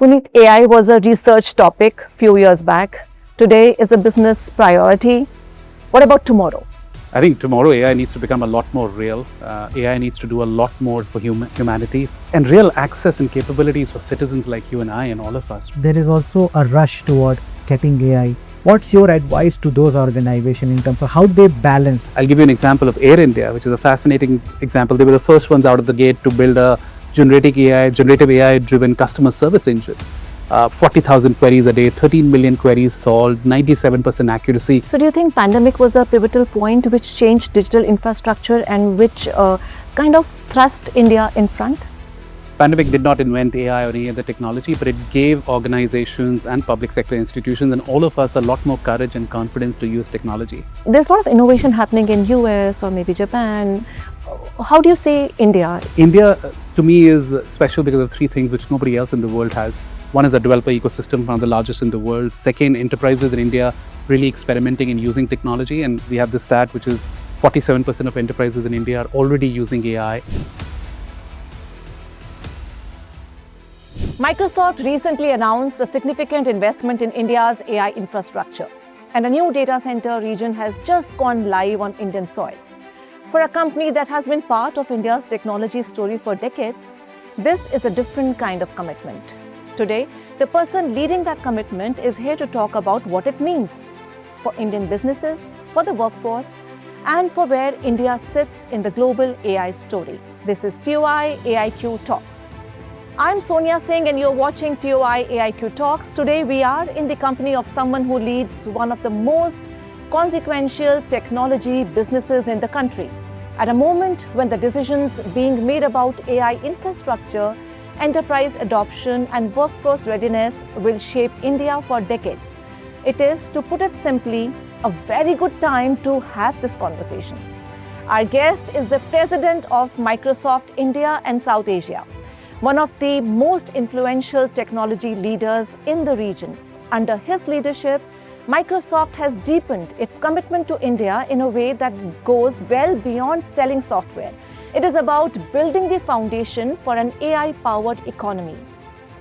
Puneet, AI was a research topic few years back. Today is a business priority. What about tomorrow? I think tomorrow AI needs to become a lot more real. AI needs to do a lot more for humanity and real access and capabilities for citizens like you and I and all of us. There is also a rush toward getting AI. What's your advice to those organizations in terms of how they balance? I'll give you an example of Air India, which is a fascinating example. They were the first ones out of the gate to build a generative AI driven customer service engine. 40,000 queries a day, 13 million queries solved, 97% accuracy. So do you think pandemic was a pivotal point which changed digital infrastructure and which kind of thrust India in front? Pandemic did not invent AI or any other technology, but it gave organizations and public sector institutions and all of us a lot more courage and confidence to use technology. There's a lot of innovation happening in US or maybe Japan. How do you say India? India, to me, is special because of three things which nobody else in the world has. One is a developer ecosystem, one of the largest in the world. Second, enterprises in India really experimenting and using technology. And we have this stat, which is 47% of enterprises in India are already using AI. Microsoft recently announced a significant investment in India's AI infrastructure, and a new data center region has just gone live on Indian soil. For a company that has been part of India's technology story for decades, this is a different kind of commitment. Today, the person leading that commitment is here to talk about what it means for Indian businesses, for the workforce, and for where India sits in the global AI story. This is TOI AIQ Talks. I'm Sonia Singh and you're watching TOI AIQ Talks. Today we are in the company of someone who leads one of the most consequential technology businesses in the country. At a moment when the decisions being made about AI infrastructure, enterprise adoption and workforce readiness will shape India for decades. It is, to put it simply, a very good time to have this conversation. Our guest is the president of Microsoft India and South Asia, one of the most influential technology leaders in the region. Under his leadership, Microsoft has deepened its commitment to India in a way that goes well beyond selling software. It is about building the foundation for an AI-powered economy.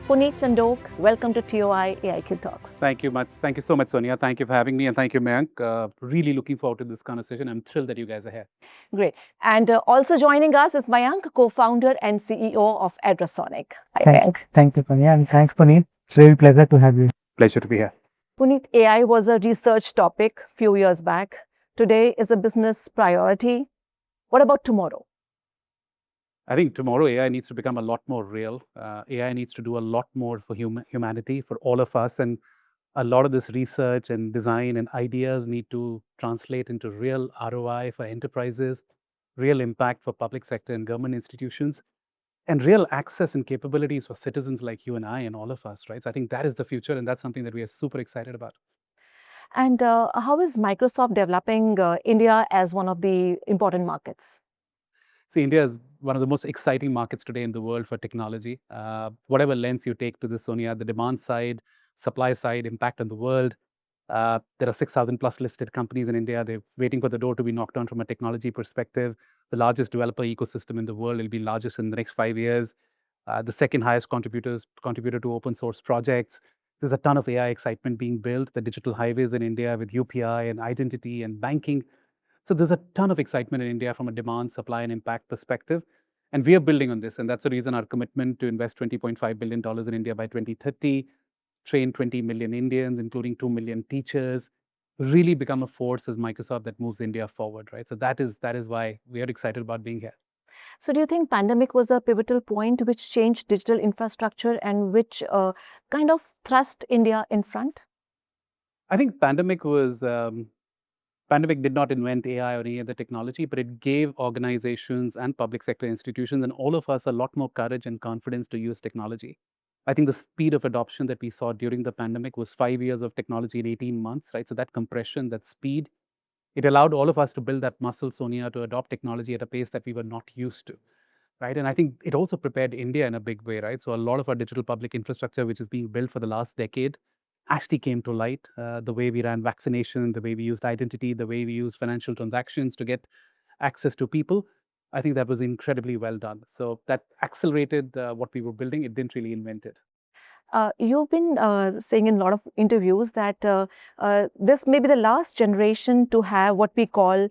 Puneet Chandok, welcome to TOI AIQ Talks. Thank you much. Thank you so much, Sonia. Thank you for having me, and thank you, Mayank. Really looking forward to this conversation. I'm thrilled that you guys are here. Great. And also joining us is Mayank, co-founder and CEO of ADROSONIC. Hi, Mayank. Thank you, Sonia, and thanks, Puneet. It's really a pleasure to have you. Pleasure to be here. Puneet, AI was a research topic few years back. Today is a business priority. What about tomorrow? I think tomorrow AI needs to become a lot more real. AI needs to do a lot more for humanity, for all of us. And a lot of this research and design and ideas need to translate into real ROI for enterprises, real impact for public sector and government institutions, and real access and capabilities for citizens like you and I and all of us, right? So I think that is the future, and that's something that we are super excited about. And how is Microsoft developing India as one of the important markets? See, India is one of the most exciting markets today in the world for technology. Whatever lens you take to this, Sonia, the demand side, supply side, impact on the world. There are 6,000 plus listed companies in India. They're waiting for the door to be knocked on from a technology perspective. The largest developer ecosystem in the world will be largest in the next 5 years. The second highest contributor to open source projects. There's a ton of AI excitement being built. The digital highways in India with UPI and identity and banking. So there's a ton of excitement in India from a demand, supply, and impact perspective. And we are building on this. And that's the reason our commitment to invest $20.5 billion in India by 2030, train 20 million Indians, including 2 million teachers, really become a force as Microsoft that moves India forward, right? So that is why we are excited about being here. So do you think pandemic was a pivotal point which changed digital infrastructure and which kind of thrust India in front? I think pandemic did not invent AI or any other technology, but it gave organizations and public sector institutions and all of us a lot more courage and confidence to use technology. I think the speed of adoption that we saw during the pandemic was 5 years of technology in 18 months, right? So that compression, that speed, it allowed all of us to build that muscle, Sonia, to adopt technology at a pace that we were not used to, right? And I think it also prepared India in a big way, right? So a lot of our digital public infrastructure, which is being built for the last decade, actually came to light. The way we ran vaccination, the way we used identity, the way we used financial transactions to get access to people. I think that was incredibly well done. So that accelerated what we were building. It didn't really invent it. You've been saying in a lot of interviews that this may be the last generation to have what we call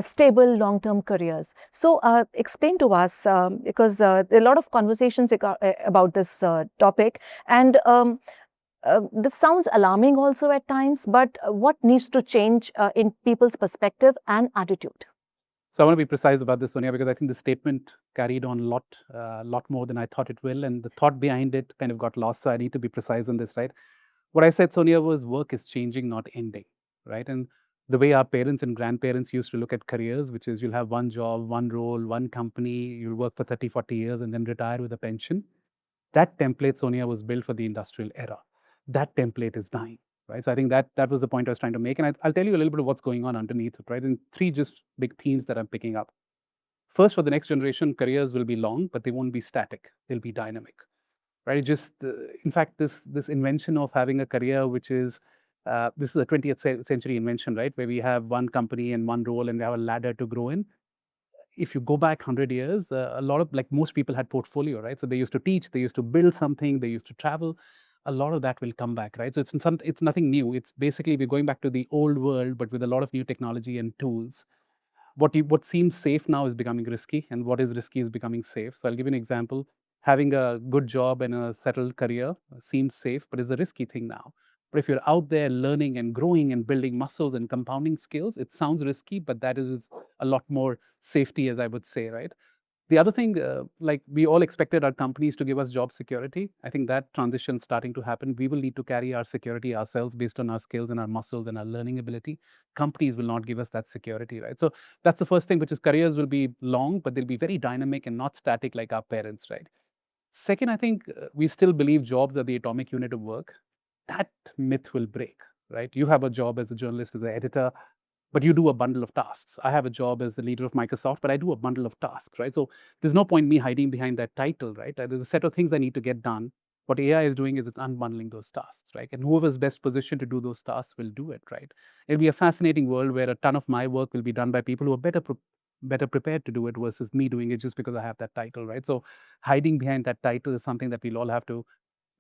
stable long-term careers. So explain to us, because there are a lot of conversations about this topic, and this sounds alarming also at times, but what needs to change in people's perspective and attitude? So I want to be precise about this, Sonia, because I think the statement carried on a lot more than I thought it will, and the thought behind it kind of got lost. So I need to be precise on this, right? What I said, Sonia, was work is changing, not ending, right? And the way our parents and grandparents used to look at careers, which is you'll have one job, one role, one company, you'll work for 30, 40 years and then retire with a pension. That template, Sonia, was built for the industrial era. That template is dying, right? So I think that was the point I was trying to make. And I'll tell you a little bit of what's going on underneath it, right? And three just big themes that I'm picking up. First, for the next generation, careers will be long, but they won't be static. They'll be dynamic, right? Just, in fact, this invention of having a career, which is, this is a 20th century invention, right? Where we have one company and one role and we have a ladder to grow in. If you go back 100 years, a lot of, like most people had portfolio, right? So they used to teach, they used to build something, they used to travel. A lot of that will come back, right? So it's nothing new. It's basically we're going back to the old world, but with a lot of new technology and tools. What seems safe now is becoming risky, and what is risky is becoming safe. So I'll give you an example. Having a good job and a settled career seems safe, but it's a risky thing now. But if you're out there learning and growing and building muscles and compounding skills, it sounds risky, but that is a lot more safety, as I would say, right? The other thing, like we all expected our companies to give us job security. I think that transition's starting to happen. We will need to carry our security ourselves based on our skills and our muscles and our learning ability. Companies will not give us that security, right? So that's the first thing, which is careers will be long, but they'll be very dynamic and not static like our parents, right? Second, I think we still believe jobs are the atomic unit of work. That myth will break, right? You have a job as a journalist, as an editor, but you do a bundle of tasks. I have a job as the leader of Microsoft, but I do a bundle of tasks, right? So there's no point me hiding behind that title, right? There's a set of things I need to get done. What AI is doing is it's unbundling those tasks, right? And whoever's best positioned to do those tasks will do it, right? It'll be a fascinating world where a ton of my work will be done by people who are better prepared to do it versus me doing it just because I have that title, right? So hiding behind that title is something that we'll all have to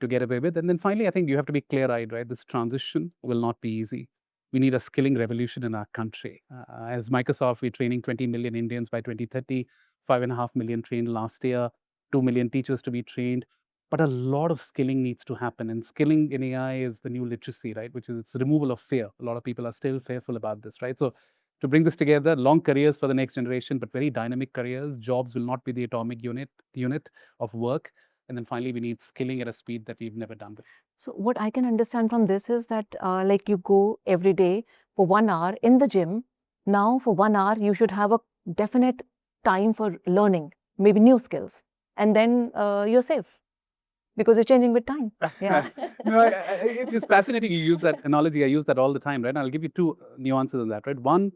get away with. And then finally, I think you have to be clear-eyed, right? This transition will not be easy. We need a skilling revolution in our country. As Microsoft, we're training 20 million Indians by 2030, 5.5 million trained last year, 2 million teachers to be trained. But a lot of skilling needs to happen. And skilling in AI is the new literacy, right? Which is its removal of fear. A lot of people are still fearful about this, right? So to bring this together, long careers for the next generation, but very dynamic careers. Jobs will not be the atomic unit of work. And then finally, we need skilling at a speed that we've never done before. So what I can understand from this is that like you go every day for 1 hour in the gym. Now for 1 hour, you should have a definite time for learning, maybe new skills. And then you're safe because you're changing with time. Yeah. It's fascinating you use that analogy. I use that all the time, right? And I'll give you two nuances on that, right? One,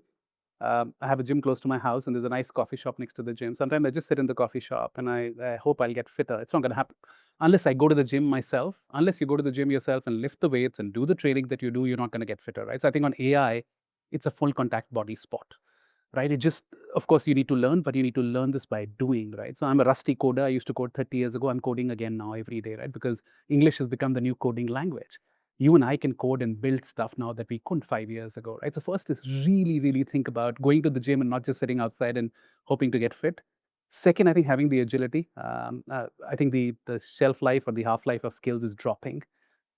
I have a gym close to my house and there's a nice coffee shop next to the gym. Sometimes I just sit in the coffee shop and I hope I'll get fitter. It's not going to happen unless I go to the gym myself. Unless you go to the gym yourself and lift the weights and do the training that you do, you're not going to get fitter, right? So I think on AI, it's a full contact body sport, right? It just, of course, you need to learn, but you need to learn this by doing, right? So I'm a rusty coder. I used to code 30 years ago. I'm coding again now every day, right? Because English has become the new coding language. You and I can code and build stuff now that we couldn't 5 years ago, right? So first is really, really think about going to the gym and not just sitting outside and hoping to get fit. Second, I think having the agility. I think the shelf life or the half-life of skills is dropping.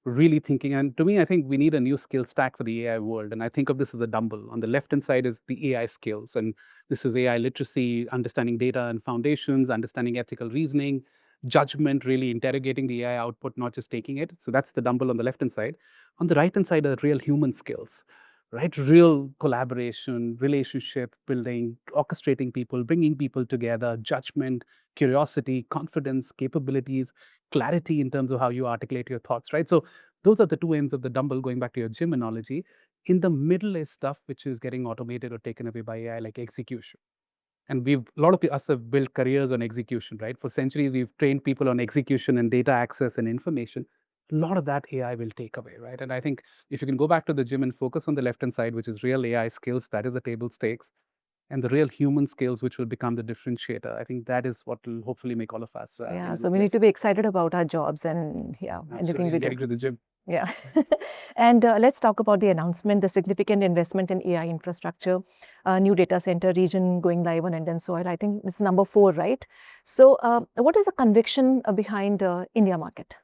Really thinking, and to me, I think we need a new skill stack for the AI world. And I think of this as a dumbbell. On the left-hand side is the AI skills. And this is AI literacy, understanding data and foundations, understanding ethical reasoning, judgment, really interrogating the AI output, not just taking it. So that's the dumbbell on the left-hand side. On the right-hand side are real human skills, right? Real collaboration, relationship building, orchestrating people, bringing people together, judgment, curiosity, confidence, capabilities, clarity in terms of how you articulate your thoughts, right? So those are the two ends of the dumbbell, going back to your gym analogy. In the middle is stuff which is getting automated or taken away by AI, like execution. And a lot of us have built careers on execution, right? For centuries, we've trained people on execution and data access and information. A lot of that AI will take away, right? And I think if you can go back to the gym and focus on the left-hand side, which is real AI skills, that is the table stakes. and the real human skills which will become the differentiator. I think that is what will hopefully make all of us. Yeah, so we need to be excited about our jobs and anything we do. Getting to the gym. Yeah. And let's talk about the announcement, the significant investment in AI infrastructure, new data center region going live on Indian soil. I think this is number 4, right? So what is the conviction behind India market?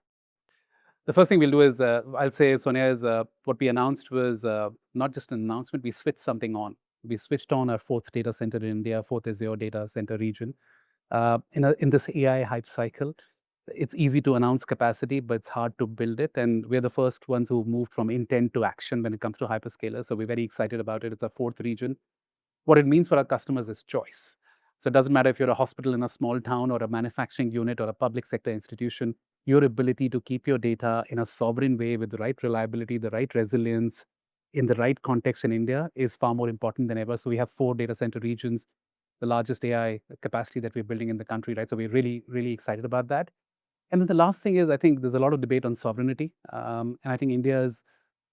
The first thing we'll do is, I'll say, Sonia, is what we announced was not just an announcement, we switched something on. We switched on our 4th data center in India, 4th Azure data center region. In this AI hype cycle, it's easy to announce capacity, but it's hard to build it. And we're the first ones who moved from intent to action when it comes to hyperscalers. So we're very excited about it. It's our 4th region. What it means for our customers is choice. So it doesn't matter if you're a hospital in a small town or a manufacturing unit or a public sector institution, your ability to keep your data in a sovereign way with the right reliability, the right resilience, in the right context in India is far more important than ever. So we have 4 data center regions, the largest AI capacity that we're building in the country, right? So we're really, really excited about that. And then the last thing is, I think there's a lot of debate on sovereignty. And I think India is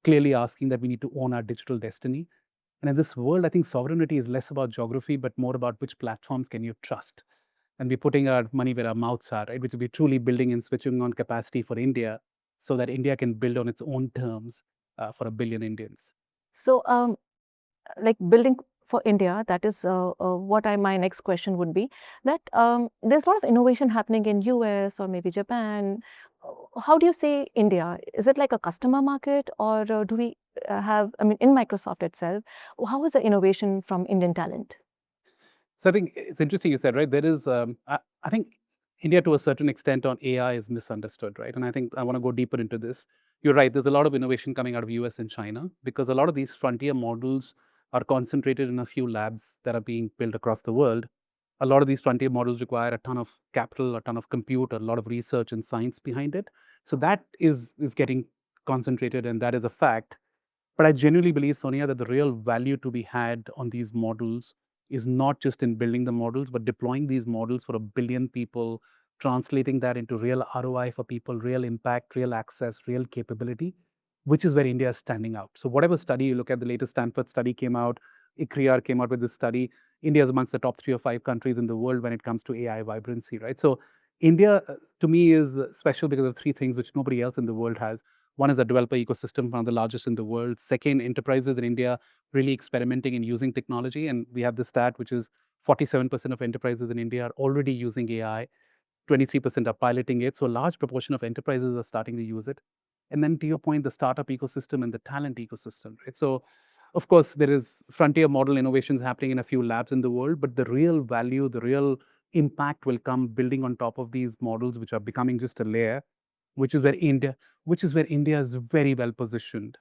clearly asking that we need to own our digital destiny. And in this world, I think sovereignty is less about geography, but more about which platforms can you trust. And we're putting our money where our mouths are, right? Which will be truly building and switching on capacity for India so that India can build on its own terms for 1 billion Indians. So like building for India, that is what my next question would be, that there's a lot of innovation happening in US or maybe Japan. How do you say India? Is it like a customer market, or do we have, I mean, in Microsoft itself, how is the innovation from Indian talent? So I think it's interesting you said, right? There is, I think India to a certain extent on AI is misunderstood, right? And I think I want to go deeper into this. You're right, there's a lot of innovation coming out of US and China because a lot of these frontier models are concentrated in a few labs that are being built across the world. A lot of these frontier models require a ton of capital, a ton of compute, a lot of research and science behind it. So that is getting concentrated, and that is a fact. But I genuinely believe, Sonia, that the real value to be had on these models is not just in building the models, but deploying these models for 1 billion people, translating that into real ROI for people, real impact, real access, real capability, which is where India is standing out. So whatever study you look at, the latest Stanford study came out, ICRIAR came out with this study. India is amongst the top 3 or 5 countries in the world when it comes to AI vibrancy, right? So India, to me, is special because of 3 things which nobody else in the world has. One is a developer ecosystem, one of the largest in the world. Second, enterprises in India really experimenting and using technology. And we have this stat, which is 47% of enterprises in India are already using AI. 23% are piloting it. So a large proportion of enterprises are starting to use it. And then to your point, the startup ecosystem and the talent ecosystem, right? So of course, there is frontier model innovations happening in a few labs in the world, but the real value, the real impact will come building on top of these models, which are becoming just a layer, which is where India is very well positioned,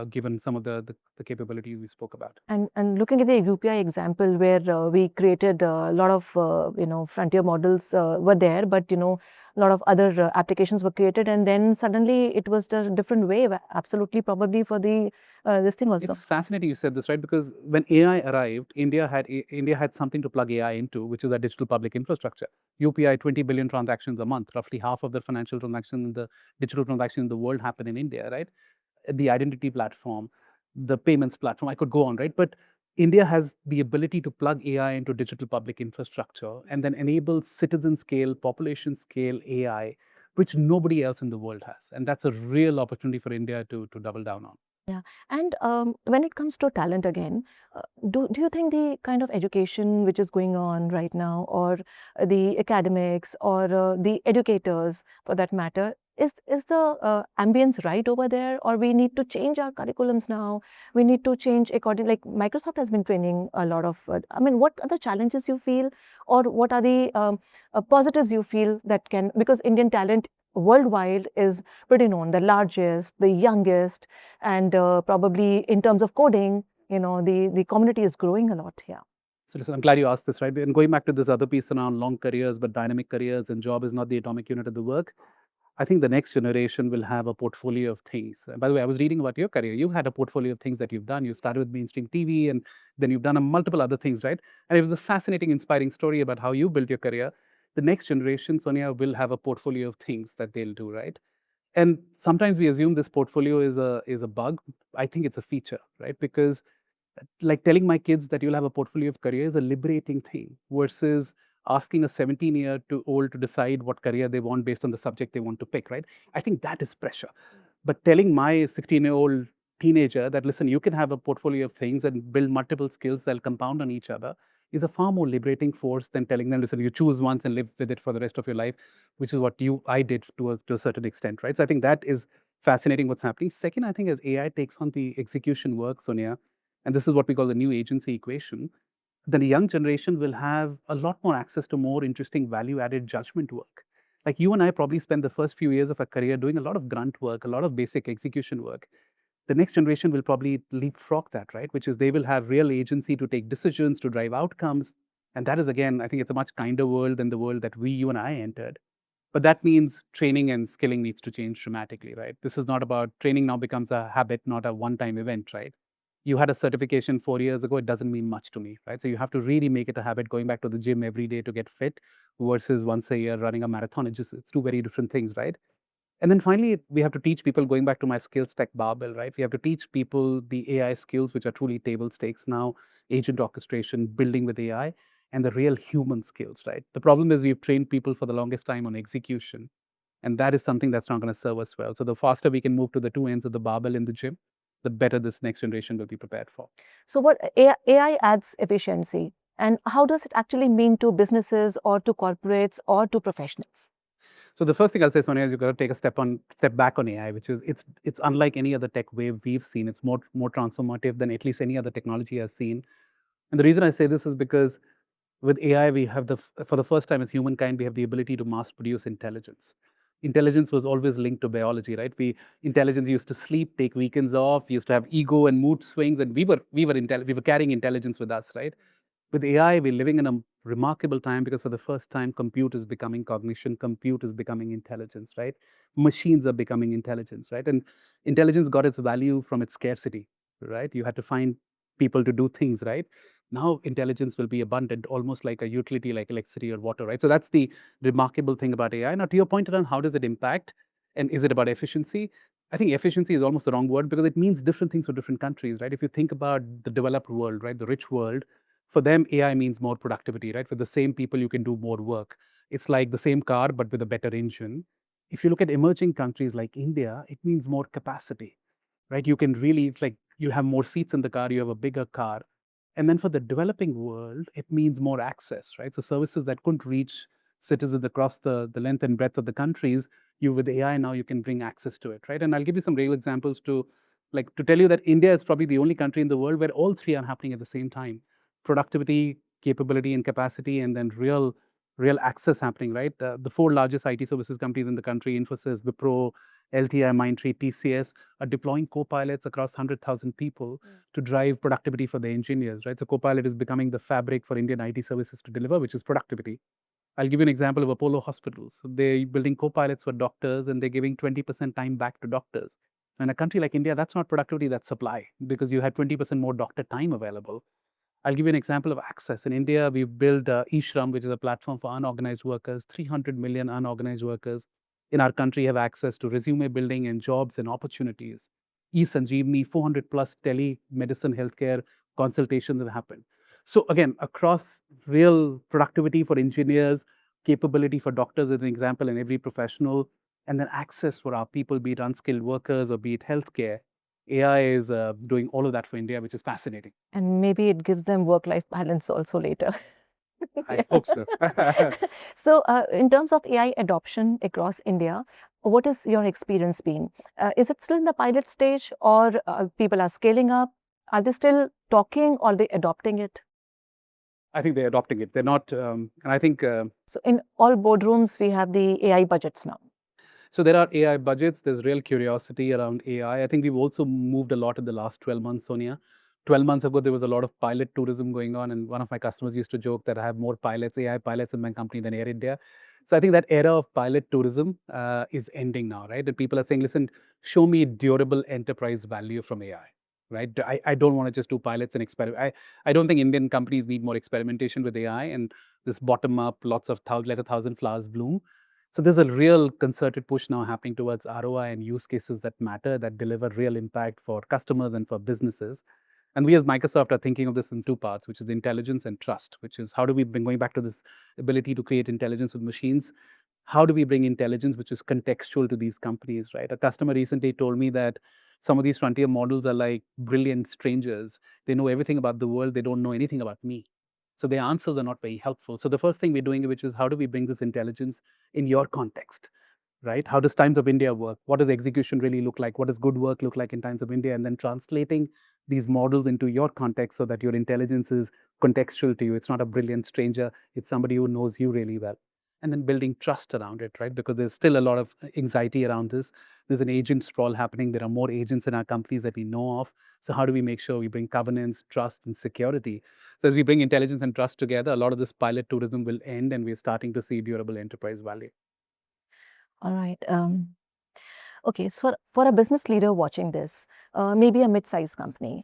given some of the capabilities we spoke about. And looking at the UPI example, where we created a lot of frontier models were there, but a lot of other applications were created, and then suddenly it was a different wave. Absolutely, probably for the this thing also. It's fascinating you said this, right? Because when AI arrived, India had something to plug AI into, which is a digital public infrastructure. UPI, 20 billion transactions a month, roughly half of the financial transactions, the digital transactions in the world happen in India, right? The identity platform, the payments platform, I could go on, right? But India has the ability to plug AI into digital public infrastructure and then enable citizen scale, population scale AI, which nobody else in the world has. And that's a real opportunity for India to double down on. Yeah, and when it comes to talent again, do you think the kind of education which is going on right now, or the academics, or the educators for that matter, is the ambience right over there, or we need to change our curriculums now? We need to change according, like Microsoft has been training a lot of. I mean, what are the challenges you feel, or what are the positives you feel that can, because Indian talent worldwide is pretty known, the largest, the youngest, and probably in terms of coding, the community is growing a lot here. So listen, I'm glad you asked this, right? And going back to this other piece around long careers, but dynamic careers, and job is not the atomic unit of the work. I think the next generation will have a portfolio of things. And by the way, I was reading about your career. You had a portfolio of things that you've done. You started with mainstream TV, and then you've done multiple other things, right? And it was a fascinating, inspiring story about how you built your career. The next generation, Sonia, will have a portfolio of things that they'll do, right? And sometimes we assume this portfolio is a bug. I think it's a feature, right? Because Like telling my kids that you'll have a portfolio of career is a liberating thing versus asking a 17-year-old to decide what career they want based on the subject they want to pick, right? I think that is pressure. But telling my 16-year-old teenager that, listen, you can have a portfolio of things and build multiple skills that'll compound on each other is a far more liberating force than telling them, listen, you choose once and live with it for the rest of your life, which is what I did to a certain extent, right? So I think that is fascinating what's happening. Second, I think as AI takes on the execution work, Sonia, and this is what we call the new agency equation, then the young generation will have a lot more access to more interesting value-added judgment work. Like you and I probably spend the first few years of our career doing a lot of grunt work, a lot of basic execution work. The next generation will probably leapfrog that, right? Which is they will have real agency to take decisions, to drive outcomes. And that is, again, I think it's a much kinder world than the world that you and I entered. But that means training and skilling needs to change dramatically, right? This is not about training now becomes a habit, not a one-time event, right? You had a certification 4 years ago, it doesn't mean much to me, right? So you have to really make it a habit going back to the gym every day to get fit versus once a year running a marathon. It's two very different things, right? And then finally, we have to teach people, going back to my skills tech barbell, right? We have to teach people the AI skills, which are truly table stakes now, agent orchestration, building with AI, and the real human skills, right? The problem is we've trained people for the longest time on execution, and that is something that's not going to serve us well. So the faster we can move to the two ends of the barbell in the gym, the better this next generation will be prepared for. So what AI adds efficiency, and how does it actually mean to businesses or to corporates or to professionals? So the first thing I'll say, Sonia, is you've got to take a step back on AI, which is it's unlike any other tech wave we've seen. It's more transformative than at least any other technology I've seen. And the reason I say this is because with AI, we have for the first time as humankind, we have the ability to mass produce intelligence. Intelligence was always linked to biology, right? Intelligence used to sleep, take weekends off, used to have ego and mood swings, and we were carrying intelligence with us, right? With AI, we're living in a remarkable time because for the first time, compute is becoming cognition, compute is becoming intelligence, right? Machines are becoming intelligence, right? And intelligence got its value from its scarcity, right? You had to find people to do things, right? Now intelligence will be abundant, almost like a utility like electricity or water, right? So that's the remarkable thing about AI. Now, to your point around how does it impact and is it about efficiency? I think efficiency is almost the wrong word because it means different things for different countries, right? If you think about the developed world, right, the rich world, for them, AI means more productivity, right? For the same people, you can do more work. It's like the same car, but with a better engine. If you look at emerging countries like India, it means more capacity, right? You can really, it's like you have more seats in the car, you have a bigger car. And then for the developing world, it means more access, right? So services that couldn't reach citizens across the length and breadth of the countries, with AI now you can bring access to it, right? And I'll give you some real examples to tell you that India is probably the only country in the world where all three are happening at the same time: productivity, capability, and capacity, and then real access happening, right? The four largest IT services companies in the country, Infosys, Wipro, LTI, Mindtree, TCS, are deploying co-pilots across 100,000 people to drive productivity for the engineers, right? So Copilot is becoming the fabric for Indian IT services to deliver, which is productivity. I'll give you an example of Apollo Hospitals. So they're building co-pilots for doctors and they're giving 20% time back to doctors. In a country like India, that's not productivity, that's supply, because you had 20% more doctor time available. I'll give you an example of access. In India, we've built eShram, which is a platform for unorganized workers. 300 million unorganized workers in our country have access to resume building and jobs and opportunities. eSanjeevani, 400 plus telemedicine healthcare consultations have happened. So again, across real productivity for engineers, capability for doctors as an example, and every professional, and then access for our people, be it unskilled workers or be it healthcare. AI is doing all of that for India, which is fascinating. And maybe it gives them work-life balance also later. I hope so. So, in terms of AI adoption across India, what is your experience been? Is it still in the pilot stage, or people are scaling up? Are they still talking, or they adopting it? I think they're adopting it. They're not, and I think So, in all boardrooms, we have the AI budgets now. so. There are AI budgets. There's real curiosity around AI. I think we've also moved a lot in the last 12 months, Sonia. 12 months ago, there was a lot of pilot tourism going on, and one of my customers used to joke that I have more pilots, AI pilots in my company than Air India. So I think that era of pilot tourism is ending now, right? And people are saying, listen, show me durable enterprise value from AI, right? I don't want to just do pilots and experiment. I don't think Indian companies need more experimentation with AI and this bottom up, lots of let 1,000 flowers bloom. So there's a real concerted push now happening towards ROI and use cases that matter, that deliver real impact for customers and for businesses. And we as Microsoft are thinking of this in two parts, which is intelligence and trust, which is how do we bring, going back to this ability to create intelligence with machines, how do we bring intelligence which is contextual to these companies, right? A customer recently told me that some of these frontier models are like brilliant strangers. They know everything about the world. They don't know anything about me. So their answers are not very helpful. So the first thing we're doing, which is how do we bring this intelligence in your context, right? How does Times of India work? What does execution really look like? What does good work look like in Times of India? And then translating these models into your context so that your intelligence is contextual to you. It's not a brilliant stranger. It's somebody who knows you really well. And then building trust around it, right? Because there's still a lot of anxiety around this. There's an agent sprawl happening. There are more agents in our companies that we know of. So how do we make sure we bring governance, trust, and security? So as we bring intelligence and trust together, a lot of this pilot tourism will end, and we're starting to see durable enterprise value. All right. Okay, so for a business leader watching this, maybe a mid-sized company,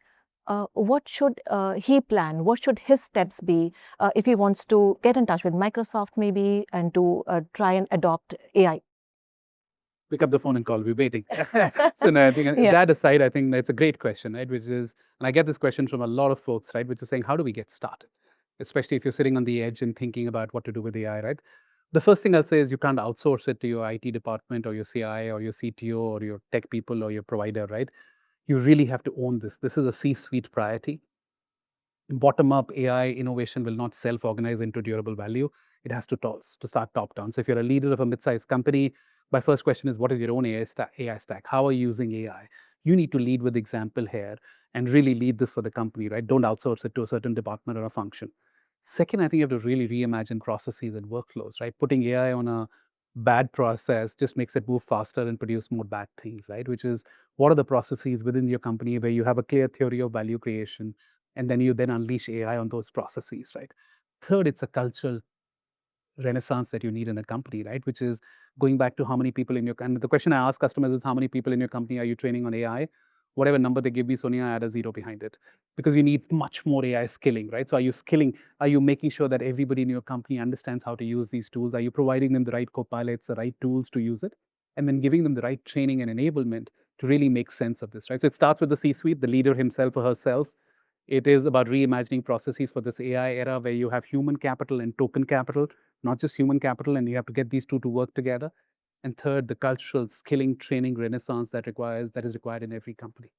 what should he plan? What should his steps be if he wants to get in touch with Microsoft maybe and to try and adopt AI? Pick up the phone and call. We're waiting. So no, I think Yeah. that aside, I think that's a great question, right? Which is, and I get this question from a lot of folks, right? Which is saying, how do we get started? Especially if you're sitting on the edge and thinking about what to do with AI, right? The first thing I'll say is you can't outsource it to your IT department or your CI or your CTO or your tech people or your provider, right? You really have to own this. This is a C-suite priority. Bottom-up AI innovation will not self-organize into durable value. It has to start top-down. So if you're a leader of a mid-sized company, my first question is, what is your own AI stack? How are you using AI? You need to lead with example here and really lead this for the company, right? Don't outsource it to a certain department or a function. Second, I think you have to really reimagine processes and workflows, right? Putting AI on a bad process just makes it move faster and produce more bad things, right? Which is, what are the processes within your company where you have a clear theory of value creation, and then you then unleash AI on those processes, right? Third, it's a cultural renaissance that you need in a company, right? Which is going back to how many people in your, and the question I ask customers is, how many people in your company are you training on AI? Whatever number they give me, Sonia, I add a zero behind it, because you need much more AI skilling, right? So are you skilling? Are you making sure that everybody in your company understands how to use these tools? Are you providing them the right co-pilots, the right tools to use it? And then giving them the right training and enablement to really make sense of this, right? So it starts with the C-suite, the leader himself or herself. It is about reimagining processes for this AI era where you have human capital and token capital, not just human capital, and you have to get these two to work together. And third, the cultural skilling, training renaissance that is required in every company.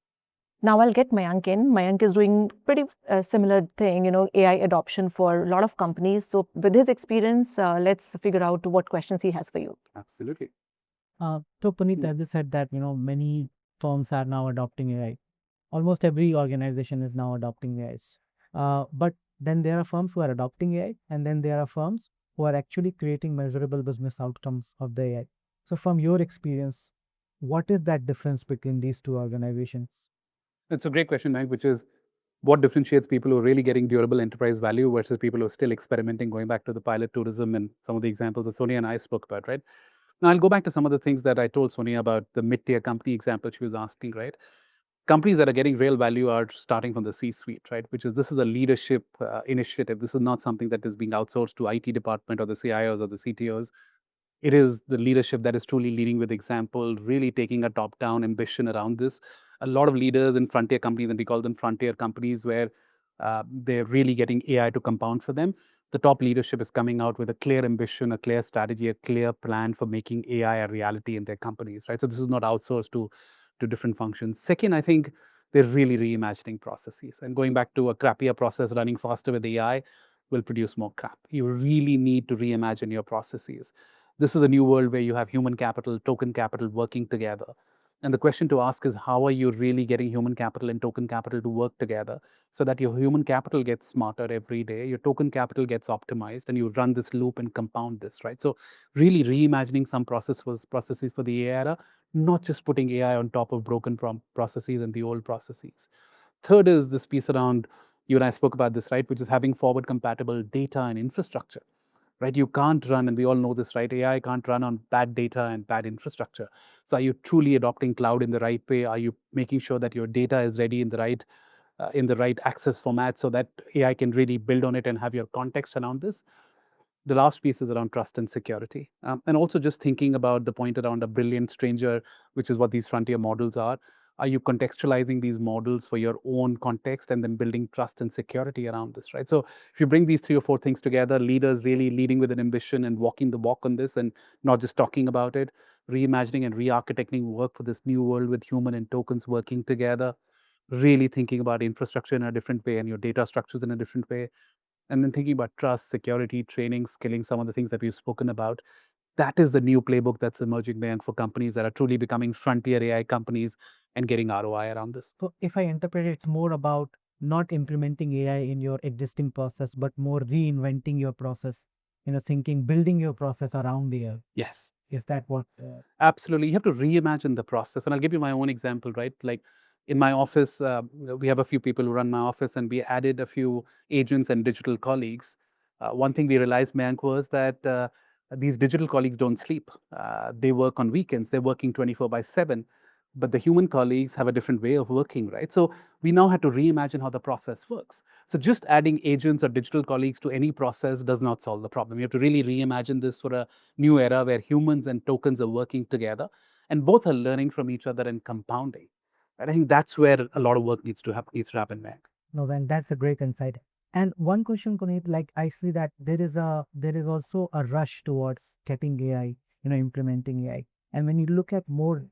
Now I'll get Mayank in. Mayank is doing pretty similar thing, AI adoption for a lot of companies. So with his experience, let's figure out what questions he has for you. Absolutely. So Puneet, as you said that many firms are now adopting AI. Almost every organization is now adopting AI. But then there are firms who are adopting AI, and then there are firms who are actually creating measurable business outcomes of the AI. So from your experience, what is that difference between these two organizations? It's a great question, Mike, which is what differentiates people who are really getting durable enterprise value versus people who are still experimenting, going back to the pilot tourism and some of the examples that Sonia and I spoke about, right? Now, I'll go back to some of the things that I told Sonia about the mid-tier company example she was asking, right? Companies that are getting real value are starting from the C-suite, right? Which is, this is a leadership initiative. This is not something that is being outsourced to IT department or the CIOs or the CTOs. It is the leadership that is truly leading with example, really taking a top-down ambition around this. A lot of leaders in frontier companies, and we call them frontier companies, where they're really getting AI to compound for them. The top leadership is coming out with a clear ambition, a clear strategy, a clear plan for making AI a reality in their companies, right? So this is not outsourced to different functions. Second, I think they're really reimagining processes. And going back to a crappier process running faster with AI will produce more crap. You really need to reimagine your processes. This is a new world where you have human capital, token capital working together. And the question to ask is, how are you really getting human capital and token capital to work together so that your human capital gets smarter every day, your token capital gets optimized, and you run this loop and compound this, right? So really reimagining some processes for the AI era, not just putting AI on top of broken processes and the old processes. Third is this piece around, you and I spoke about this, right? Which is having forward compatible data and infrastructure, right? You can't run, and we all know this, right? AI can't run on bad data and bad infrastructure. So are you truly adopting cloud in the right way? Are you making sure that your data is ready in the right access format so that AI can really build on it and have your context around this? The last piece is around trust and security. And also just thinking about the point around a brilliant stranger, which is what these frontier models are. Are you contextualizing these models for your own context and then building trust and security around this, right? So if you bring these 3 or 4 things together, leaders really leading with an ambition and walking the walk on this and not just talking about it, reimagining and re-architecting work for this new world with human and tokens working together, really thinking about infrastructure in a different way and your data structures in a different way, and then thinking about trust, security, training, skilling, some of the things that we've spoken about. That is the new playbook that's emerging, Mayank, for companies that are truly becoming frontier AI companies and getting ROI around this. So if I interpret it, it's more about not implementing AI in your existing process, but more reinventing your process, thinking, building your process around AI. Yes. Is that what? Absolutely. You have to reimagine the process. And I'll give you my own example, right? Like in my office, we have a few people who run my office, and we added a few agents and digital colleagues. One thing we realized, Mayank, was that these digital colleagues don't sleep. They work on weekends, they're working 24/7. But the human colleagues have a different way of working, right? So we now had to reimagine how the process works. So just adding agents or digital colleagues to any process does not solve the problem. You have to really reimagine this for a new era where humans and tokens are working together and both are learning from each other and compounding. And I think that's where a lot of work needs to happen, Mac. No, then that's a great insight. And one question, Puneet, like I see that there is also a rush toward getting AI, implementing AI. And when you look at more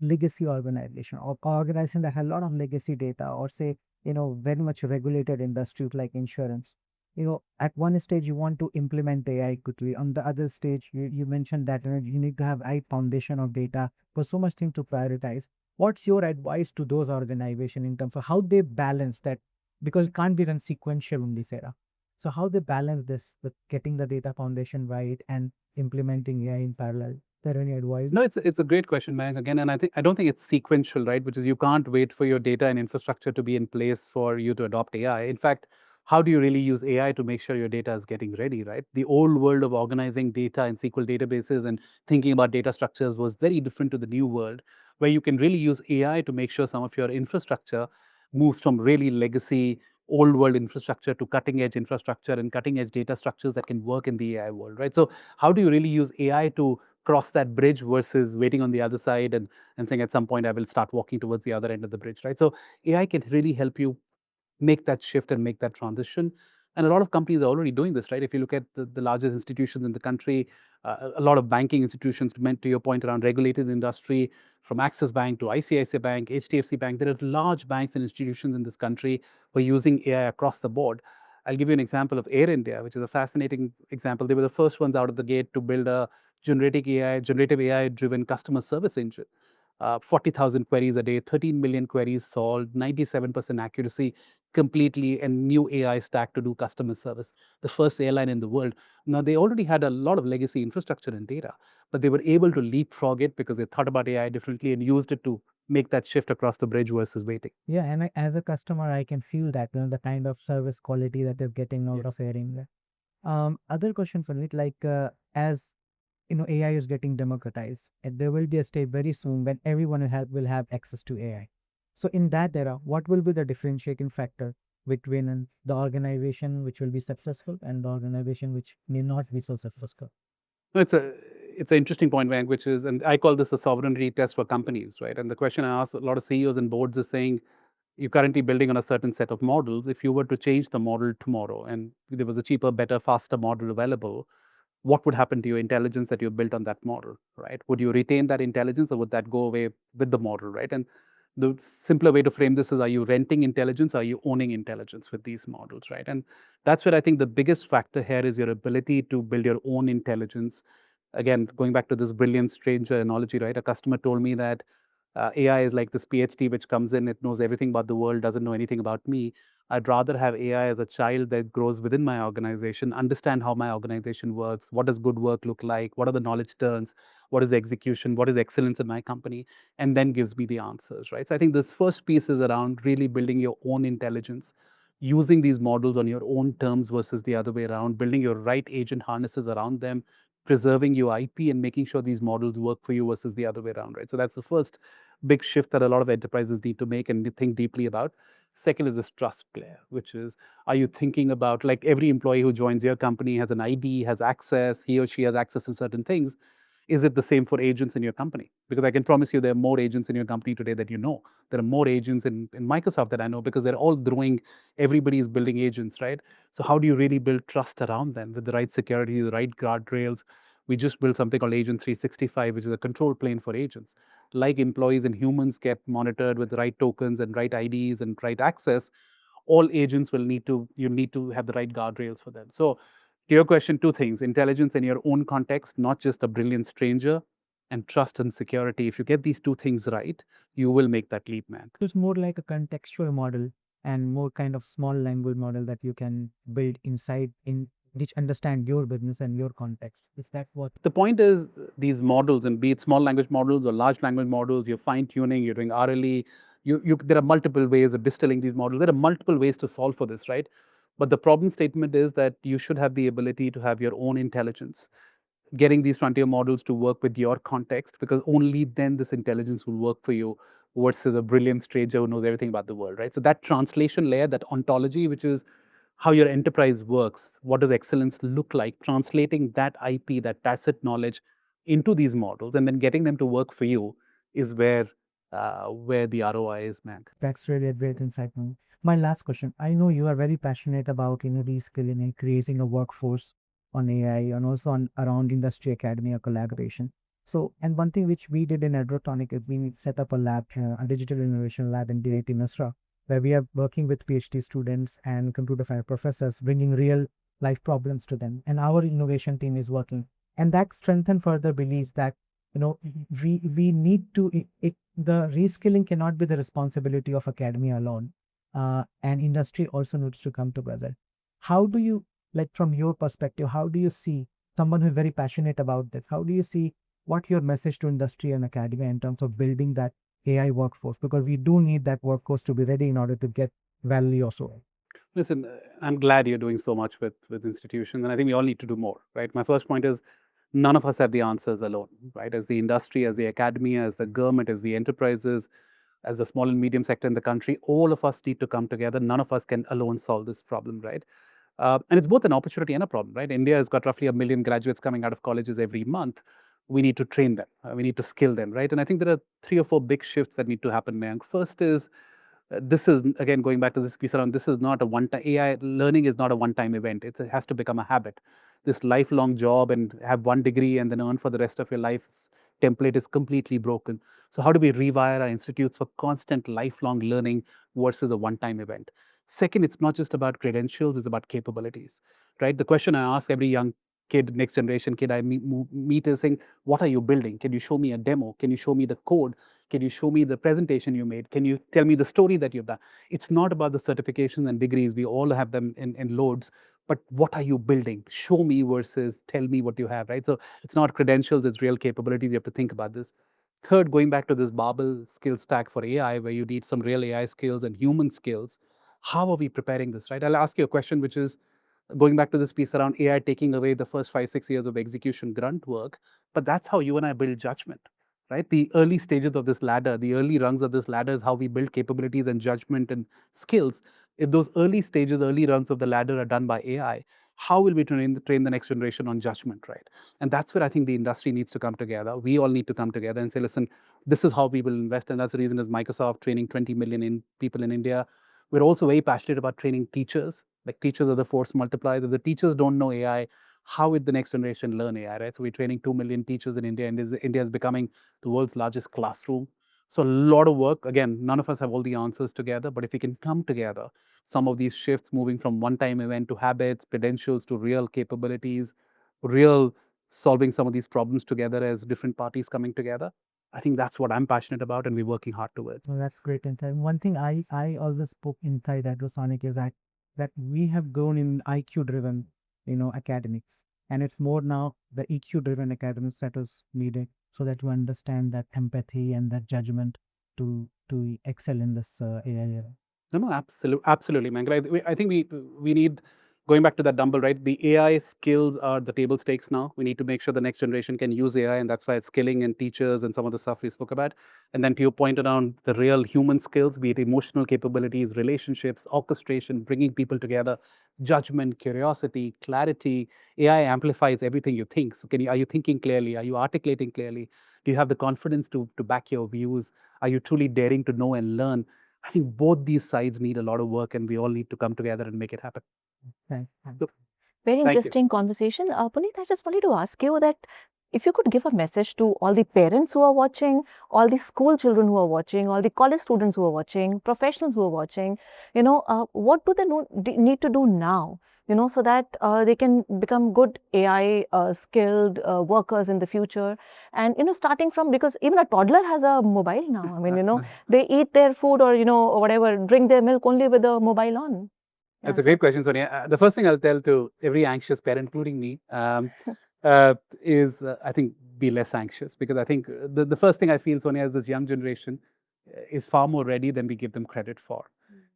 legacy organization or organization that have a lot of legacy data, or say, very much regulated industries like insurance, at one stage you want to implement AI quickly. On the other stage, you mentioned that you need to have right foundation of data for so much thing to prioritize. What's your advice to those organizations in terms of how they balance that? Because it can't be done sequential in this era. So how they balance this with getting the data foundation right and implementing AI in parallel? Is there any advice? No, it's a great question, Mayank. Again, and I don't think it's sequential, right? Which is you can't wait for your data and infrastructure to be in place for you to adopt AI. In fact, how do you really use AI to make sure your data is getting ready, right? The old world of organizing data in SQL databases and thinking about data structures was very different to the new world, where you can really use AI to make sure some of your infrastructure moves from really legacy old world infrastructure to cutting edge infrastructure and cutting edge data structures that can work in the AI world, right? So how do you really use AI to cross that bridge versus waiting on the other side and saying at some point I will start walking towards the other end of the bridge, right? So AI can really help you make that shift and make that transition. And a lot of companies are already doing this, right? If you look at the largest institutions in the country, a lot of banking institutions, meant to your point around regulated industry, from Axis Bank to ICICI Bank, HDFC Bank, there are large banks and institutions in this country who are using AI across the board. I'll give you an example of Air India, which is a fascinating example. They were the first ones out of the gate to build a generative AI-driven customer service engine. 40,000 queries a day, 13 million queries solved, 97% accuracy, completely a new AI stack to do customer service. The first airline in the world. Now, they already had a lot of legacy infrastructure and data, but they were able to leapfrog it because they thought about AI differently and used it to make that shift across the bridge versus waiting. Yeah, and as a customer, I can feel that, the kind of service quality that they're getting out of hearing. Other question for me, like as AI is getting democratized, and there will be a stage very soon when everyone will have access to AI. So in that era, what will be the differentiating factor between the organization which will be successful and the organization which may not be so successful? No, it's an interesting point, Vank, which is, and I call this a sovereignty test for companies, right? And the question I ask a lot of CEOs and boards is saying, you're currently building on a certain set of models. If you were to change the model tomorrow and there was a cheaper, better, faster model available, what would happen to your intelligence that you built on that model, right? Would you retain that intelligence or would that go away with the model, right? And the simpler way to frame this is, are you renting intelligence? Are you owning intelligence with these models, right? And that's where I think the biggest factor here is your ability to build your own intelligence. Again, going back to this brilliant stranger analogy, right? A customer told me that AI is like this PhD which comes in, it knows everything about the world, doesn't know anything about me. I'd rather have AI as a child that grows within my organization, understand how my organization works, what does good work look like, what are the knowledge turns, what is execution, what is excellence in my company, and then gives me the answers, right? So I think this first piece is around really building your own intelligence, using these models on your own terms versus the other way around, building your right agent harnesses around them, preserving your IP and making sure these models work for you versus the other way around, right? So that's the first big shift that a lot of enterprises need to make and think deeply about. Second is this trust layer, which is, are you thinking about, like every employee who joins your company has an ID, has access, he or she has access to certain things. Is it the same for agents in your company? Because I can promise you there are more agents in your company today that you know. There are more agents in Microsoft that I know because they're all growing. Everybody is building agents, right? So how do you really build trust around them with the right security, the right guardrails? We just built something called Agent 365, which is a control plane for agents. Like employees and humans get monitored with the right tokens and right IDs and right access, all agents will need to, you need to have the right guardrails for them. So to your question, two things: intelligence in your own context, not just a brilliant stranger, and trust and security. If you get these two things right, you will make that leap, man. So it's more like a contextual model and more kind of small language model that you can build inside in which understand your business and your context. Is that what? The point is, these models, and be it small language models or large language models, you're fine tuning, you're doing RLE. There are multiple ways of distilling these models. There are multiple ways to solve for this, right? But the problem statement is that you should have the ability to have your own intelligence, getting these frontier models to work with your context, because only then this intelligence will work for you versus a brilliant stranger who knows everything about the world, right? So that translation layer, that ontology, which is how your enterprise works, what does excellence look like, translating that IP, that tacit knowledge into these models and then getting them to work for you is where the ROI is, Mayank. That's really a great insight. Mohan. My last question. I know you are very passionate about reskilling and creating a workforce on AI and also on around industry academia collaboration. So, and one thing which we did in ADROSONIC is we set up a lab, a digital innovation lab in DIT Nasra, where we are working with PhD students and computer science professors, bringing real life problems to them. And our innovation team is working. And that strengthened further believes that we need to the reskilling cannot be the responsibility of academia alone, and industry also needs to come together. How do you, like, from your perspective, how do you see someone who is very passionate about that, how do you see what your message to industry and academia in terms of building that AI workforce, because we do need that workforce to be ready in order to get value also. Listen, I'm glad you're doing so much with institutions, and I think we all need to do more, right? My first point is none of us have the answers alone, right? As the industry, as the academia, as the government, as the enterprises, as the small and medium sector in the country, all of us need to come together. None of us can alone solve this problem, right? And it's both an opportunity and a problem, right? India has got roughly 1 million graduates coming out of colleges every month. We need to train them. We need to skill them, right? And I think there are 3 or 4 big shifts that need to happen, Mayank. First is, this is, again, going back to this piece around, this is not a one-time, AI learning is not a one-time event. It has to become a habit. This lifelong job and have one degree and then earn for the rest of your life template is completely broken. So how do we rewire our institutes for constant lifelong learning versus a one-time event? Second, it's not just about credentials, it's about capabilities, right? The question I ask every young kid, next generation kid I meet is saying, what are you building? Can you show me a demo? Can you show me the code? Can you show me the presentation you made? Can you tell me the story that you've done? It's not about the certifications and degrees. We all have them in loads. But what are you building? Show me versus tell me what you have, right? So it's not credentials, it's real capabilities. You have to think about this. Third, going back to this barbell skill stack for AI, where you need some real AI skills and human skills. How are we preparing this, right? I'll ask you a question, which is going back to this piece around AI taking away the first 5, 6 years of execution grunt work. But that's how you and I build judgment, right? The early stages of this ladder, the early rungs of this ladder is how we build capabilities and judgment and skills. If those early stages, early rungs of the ladder are done by AI, how will we train the next generation on judgment, right? And that's where I think the industry needs to come together. We all need to come together and say, listen, this is how we will invest. And that's the reason is Microsoft training 20 million people in India. We're also very passionate about training teachers. Like, teachers are the force multipliers. If the teachers don't know AI, how will the next generation learn AI, right? So we're training 2 million teachers in India, and India is becoming the world's largest classroom. So a lot of work. Again, none of us have all the answers together, but if we can come together, some of these shifts moving from one-time event to habits, credentials to real capabilities, real solving some of these problems together as different parties coming together, I think that's what I'm passionate about, and we're working hard towards. So that's great insight. One thing I also spoke inside ADROSONIC is that we have grown in IQ driven, academics, and it's more now the EQ driven academics that is needed so that you understand that empathy and that judgment to excel in this AI era. No, absolutely, man. I think we need going back to that dumbbell, right? The AI skills are the table stakes now. We need to make sure the next generation can use AI, and that's why it's skilling and teachers and some of the stuff we spoke about. And then to your point around the real human skills, be it emotional capabilities, relationships, orchestration, bringing people together, judgment, curiosity, clarity. AI amplifies everything you think. So are you thinking clearly? Are you articulating clearly? Do you have the confidence to back your views? Are you truly daring to know and learn? I think both these sides need a lot of work, and we all need to come together and make it happen. Thank- So, Very thank you. interesting conversation. Puneet, I just wanted to ask you that if you could give a message to all the parents who are watching, all the school children who are watching, all the college students who are watching, professionals who are watching, what do they need to do now, so that they can become good AI skilled workers in the future. And, starting from, because even a toddler has a mobile now. I mean, they eat their food or, or whatever, drink their milk only with the mobile on. That's Yeah, a great question, Sonia. The first thing I'll tell to every anxious parent, including me, is I think be less anxious, because I think the first thing I feel, Sonia, is this young generation is far more ready than we give them credit for.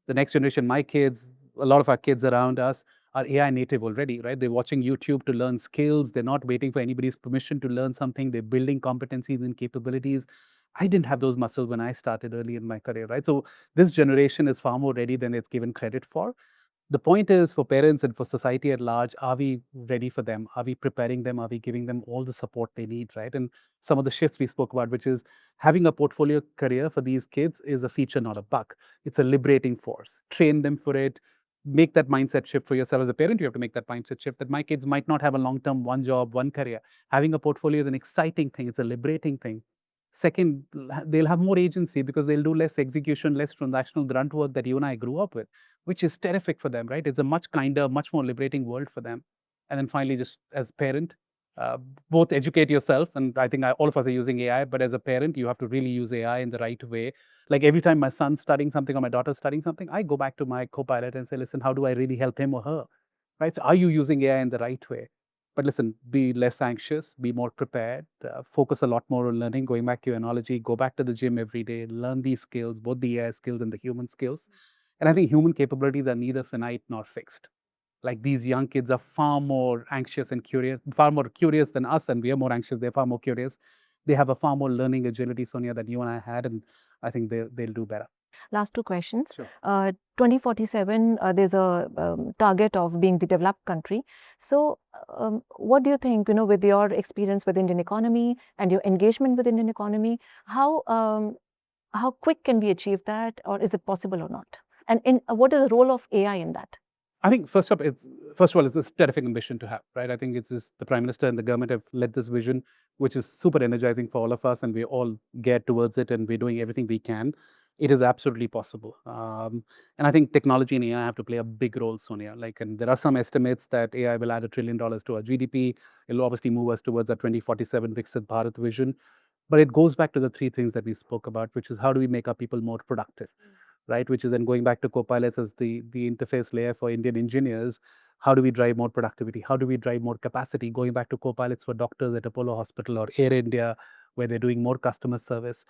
The next generation, my kids, a lot of our kids around us are AI native already, right? They're watching YouTube to learn skills. They're not waiting for anybody's permission to learn something. They're building competencies and capabilities. I didn't have those muscles when I started early in my career, right? So this generation is far more ready than it's given credit for. The point is, for parents and for society at large, are we ready for them? Are we preparing them? Are we giving them all the support they need, right? And some of the shifts we spoke about, which is having a portfolio career for these kids, is a feature, not a bug. It's a liberating force. Train them for it. Make that mindset shift for yourself as a parent. You have to make that mindset shift that my kids might not have a long-term one job, one career. Having a portfolio is an exciting thing. It's a liberating thing. Second, they'll have more agency because they'll do less execution, less transactional grunt work that you and I grew up with, which is terrific for them, right? It's a much kinder, much more liberating world for them. And then finally, just as a parent, uh, both educate yourself, and I think all of us are using AI, but as a parent, you have to really use AI in the right way. Like every time my son's studying something or my daughter's studying something, I go back to my co-pilot and say, listen, how do I really help him or her? Right? So are you using AI in the right way? But listen, be less anxious, be more prepared, focus a lot more on learning. Going back to your analogy, go back to the gym every day, learn these skills, both the AI skills and the human skills. And I think human capabilities are neither finite nor fixed. Like these young kids are far more anxious and curious, far more curious than us, and we are more anxious. They're far more curious. They have a far more learning agility, Sonia, than you and I had, and I think they'll do better. Last two questions. Sure. 2047, there's a target of being the developed country. So, what do you think, with your experience with Indian economy and your engagement with Indian economy, how quick can we achieve that, or is it possible or not? And what is the role of AI in that? I think first of all, it's a terrific ambition to have, right? I think it's just the Prime Minister and the government have led this vision, which is super energizing for all of us, and we all get towards it, and we're doing everything we can. It is absolutely possible, and I think technology and AI have to play a big role, Sonia. And there are some estimates that AI will add $1 trillion to our GDP. It'll obviously move us towards our 2047 Viksit Bharat vision. But it goes back to the three things that we spoke about, which is how do we make our people more productive, right? Which is then going back to Copilots as the interface layer for Indian engineers. How do we drive more productivity? How do we drive more capacity? Going back to Copilots for doctors at Apollo Hospital or Air India, where they're doing more customer service,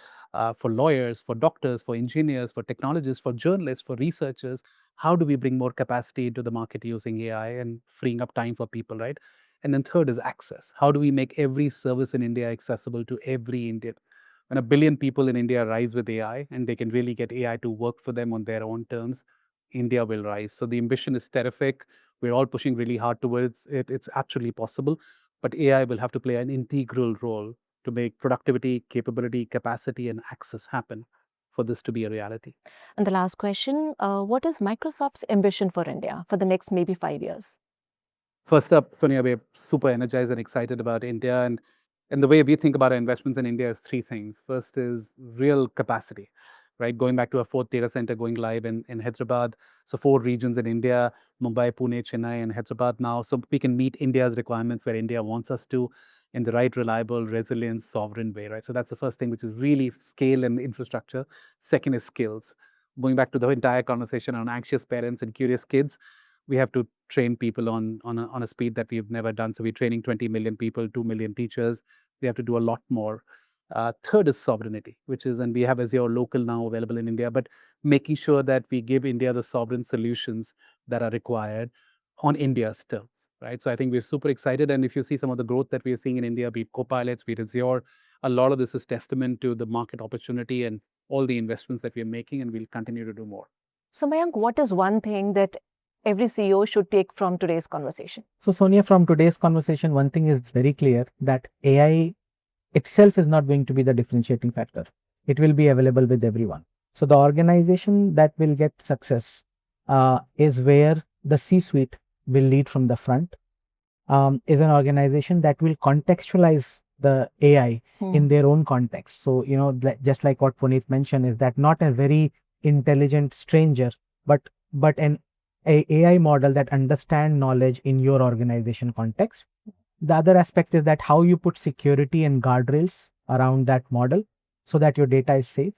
for lawyers, for doctors, for engineers, for technologists, for journalists, for researchers. How do we bring more capacity into the market using AI and freeing up time for people, right? And then third is access. How do we make every service in India accessible to every Indian? When 1 billion people in India rise with AI and they can really get AI to work for them on their own terms, India will rise. So the ambition is terrific. We're all pushing really hard towards it. It's actually possible, but AI will have to play an integral role to make productivity, capability, capacity, and access happen for this to be a reality. And the last question, what is Microsoft's ambition for India for the next maybe 5 years? First up, Sonia, we're super energized and excited about India. And the way we think about our investments in India is three things. First is real capacity, right? Going back to our fourth data center going live in Hyderabad. So 4 regions in India, Mumbai, Pune, Chennai, and Hyderabad now. So we can meet India's requirements where India wants us to in the right, reliable, resilient, sovereign way, right? So that's the first thing, which is really scale and infrastructure. Second is skills. Going back to the entire conversation on anxious parents and curious kids, we have to train people on a speed that we've never done. So we're training 20 million people, 2 million teachers. We have to do a lot more. Third is sovereignty, which is, and we have Azure local now available in India, but making sure that we give India the sovereign solutions that are required. on India's terms, right? So I think we're super excited. And if you see some of the growth that we are seeing in India, be it Copilots, be it Azure, a lot of this is testament to the market opportunity and all the investments that we are making, and we'll continue to do more. So Mayank, what is one thing that every CEO should take from today's conversation? So Sonia, from today's conversation, one thing is very clear, that AI itself is not going to be the differentiating factor. It will be available with everyone. So the organization that will get success is where the C-suite will lead from the front, is an organization that will contextualize the AI in their own context. So, just like what Puneet mentioned, is that not a very intelligent stranger, but an AI model that understand knowledge in your organization context. The other aspect is that how you put security and guardrails around that model so that your data is safe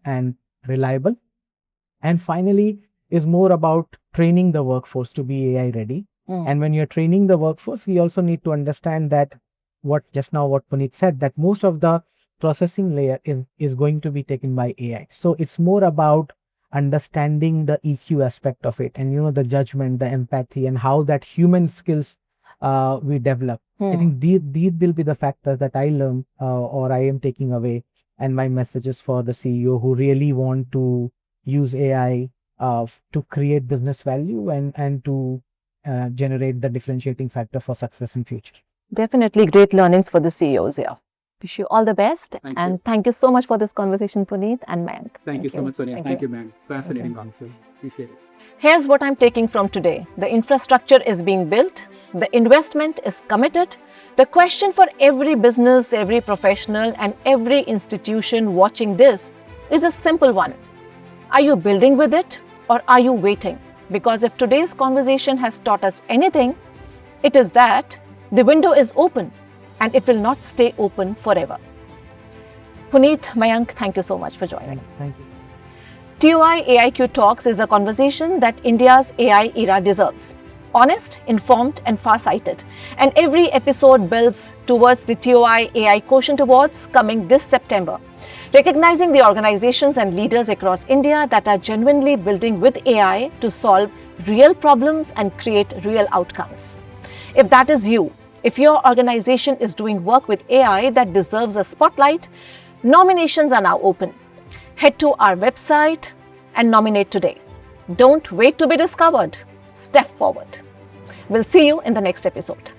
and reliable. And finally, is more about training the workforce to be AI ready. And when you're training the workforce, we also need to understand that what Puneet said, that most of the processing layer is going to be taken by AI. So it's more about understanding the EQ aspect of it, and the judgment, the empathy, and how that human skills we develop. I think these will be the factors that I learn or I am taking away, and my messages for the CEO who really want to use AI to create business value and to generate the differentiating factor for success in future. Definitely great learnings for the CEOs here. Wish you all the best. Thank you so much for this conversation, Puneet and Mayank. Thank you so much, Sonia. Thank you, man. Fascinating conversation. Appreciate it. Here's what I'm taking from today. The infrastructure is being built. The investment is committed. The question for every business, every professional, and every institution watching this is a simple one. Are you building with it, or are you waiting? Because if today's conversation has taught us anything, it is that the window is open and it will not stay open forever. Puneet, Mayank, thank you so much for joining. Thank you. TOI AIQ Talks is a conversation that India's AI era deserves. Honest, informed, and far-sighted. And every episode builds towards the TOI AI Quotient Awards coming this September, recognizing the organizations and leaders across India that are genuinely building with AI to solve real problems and create real outcomes. If that is you, if your organization is doing work with AI that deserves a spotlight, nominations are now open. Head to our website and nominate today. Don't wait to be discovered. Step forward. We'll see you in the next episode.